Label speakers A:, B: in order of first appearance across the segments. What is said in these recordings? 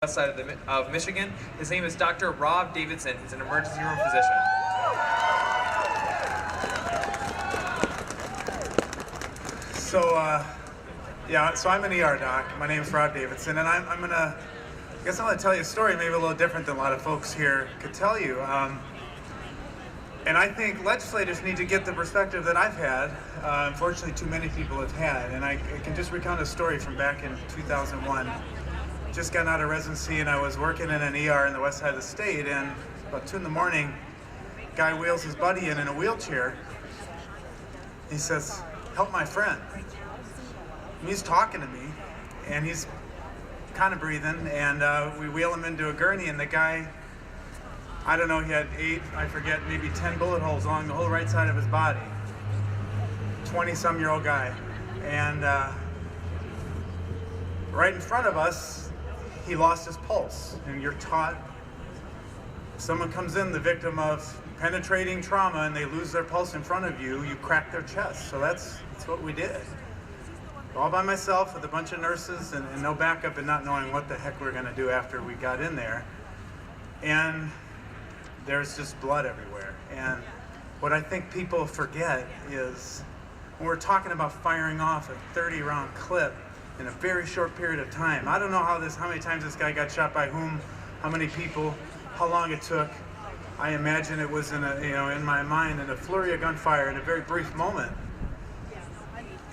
A: west side of Michigan. His name is Dr. Rob Davidson. He's an emergency room physician.
B: So I'm an ER doc. My name is Rob Davidson, and I'm gonna tell you a story maybe a little different than a lot of folks here could tell you. And I think legislators need to get the perspective that I've had. Unfortunately, too many people have had. And I can just recount a story from back in 2001. Just got out of residency, and I was working in an ER in the west side of the state. And about 2 in the morning, guy wheels his buddy in a wheelchair. He says, "Help my friend." And he's talking to me, and he's kind of breathing, and we wheel him into a gurney, and the guy, I don't know, he had 8, I forget, maybe 10 bullet holes along the whole right side of his body. 20-some-year-old guy. And right in front of us, he lost his pulse. And you're taught, if someone comes in, the victim of penetrating trauma, and they lose their pulse in front of you, you crack their chest. So that's what we did. All by myself with a bunch of nurses and no backup, and not knowing what the heck we were going to do after we got in there. And there's just blood everywhere. And what I think people forget is when we're talking about firing off a 30-round clip in a very short period of time. I don't know how many times this guy got shot by whom, how many people, how long it took. I imagine it was in my mind, in a flurry of gunfire in a very brief moment.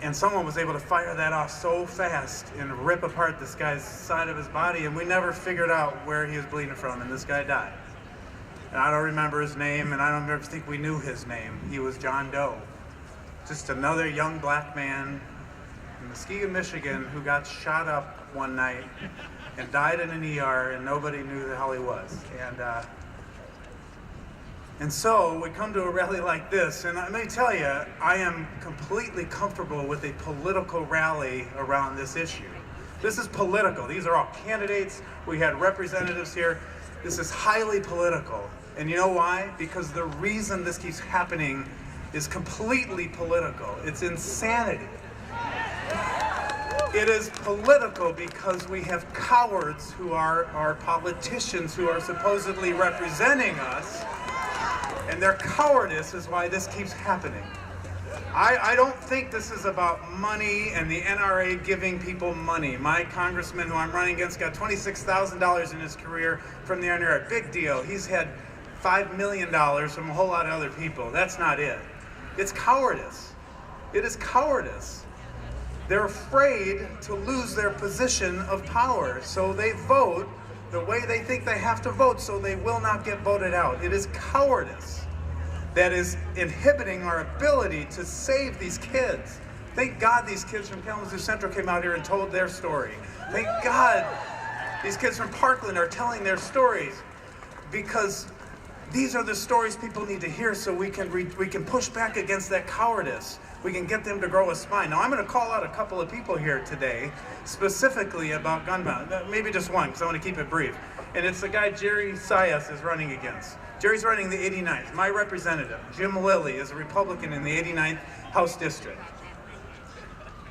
B: And someone was able to fire that off so fast and rip apart this guy's side of his body, and we never figured out where he was bleeding from, and this guy died. And I don't remember his name, and I don't ever think we knew his name. He was John Doe. Just another young black man in Muskegon, Michigan, who got shot up one night and died in an ER, and nobody knew who the hell he was. And so we come to a rally like this, and let me tell you, I am completely comfortable with a political rally around this issue. This is political. These are all candidates. We had representatives here. This is highly political. And you know why? Because the reason this keeps happening is completely political. It's insanity. It is political because we have cowards who are our politicians who are supposedly representing us. And their cowardice is why this keeps happening. I don't think this is about money and the NRA giving people money. My congressman who I'm running against got $26,000 in his career from the NRA. Big deal. He's had $5 million from a whole lot of other people. That's not it. It's cowardice. It is cowardice. They're afraid to lose their position of power, so they vote the way they think they have to vote, so they will not get voted out. It is cowardice that is inhibiting our ability to save these kids. Thank God these kids from Kalamazoo Central came out here and told their story. Thank God these kids from Parkland are telling their stories, because these are the stories people need to hear, so we can push back against that cowardice. We can get them to grow a spine. Now I'm going to call out a couple of people here today, specifically about gun violence. Maybe just one, because I want to keep it brief. And it's the guy Jerry Sias is running against. Jerry's running the 89th. My representative, Jim Lilly, is a Republican in the 89th House District.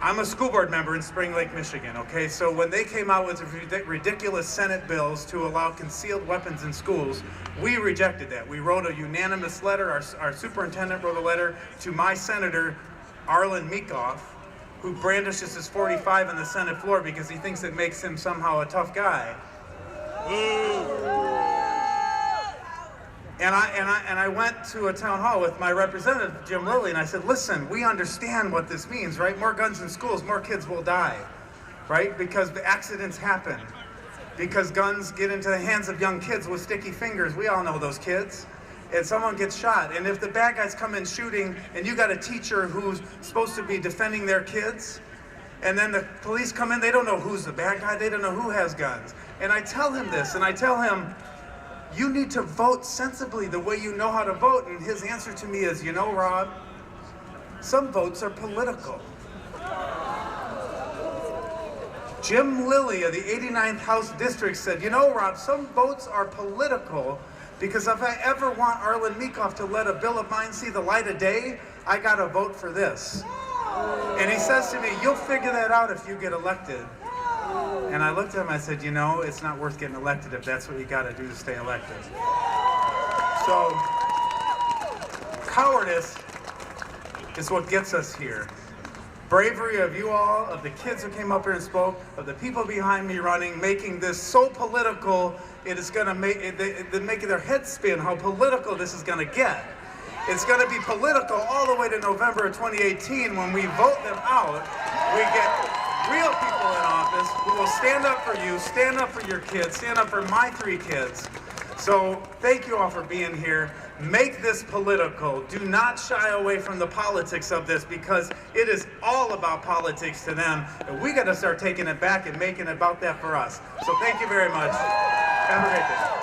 B: I'm a school board member in Spring Lake, Michigan, okay? So when they came out with ridiculous Senate bills to allow concealed weapons in schools, we rejected that. We wrote a unanimous letter. Our superintendent wrote a letter to my senator, Arlen Meekoff, who brandishes his .45 on the Senate floor because he thinks it makes him somehow a tough guy. And I went to a town hall with my representative, Jim Lilly, and I said, listen, we understand what this means, right? More guns in schools, more kids will die, right? Because the accidents happen. Because guns get into the hands of young kids with sticky fingers. We all know those kids. And someone gets shot. And if the bad guys come in shooting, and you got a teacher who's supposed to be defending their kids, and then the police come in, they don't know who's the bad guy, they don't know who has guns. And I tell him this, and I tell him, you need to vote sensibly the way you know how to vote. And his answer to me is, you know, Rob, some votes are political. Jim Lilly of the 89th House District said, you know, Rob, some votes are political, because if I ever want Arlen Meekoff to let a bill of mine see the light of day, I gotta vote for this. And he says to me, you'll figure that out if you get elected. And I looked at him and I said, you know, it's not worth getting elected if that's what you got to do to stay elected. So, cowardice is what gets us here. Bravery of you all, of the kids who came up here and spoke, of the people behind me running, making this so political, it is going to make their heads spin how political this is going to get. It's going to be political all the way to November of 2018 when we vote them out. We get real people in office who will stand up for you, stand up for your kids, stand up for my 3 kids. So thank you all for being here. Make this political. Do not shy away from the politics of this, because it is all about politics to them. And we got to start taking it back and making it about that for us. So thank you very much. Have a great day.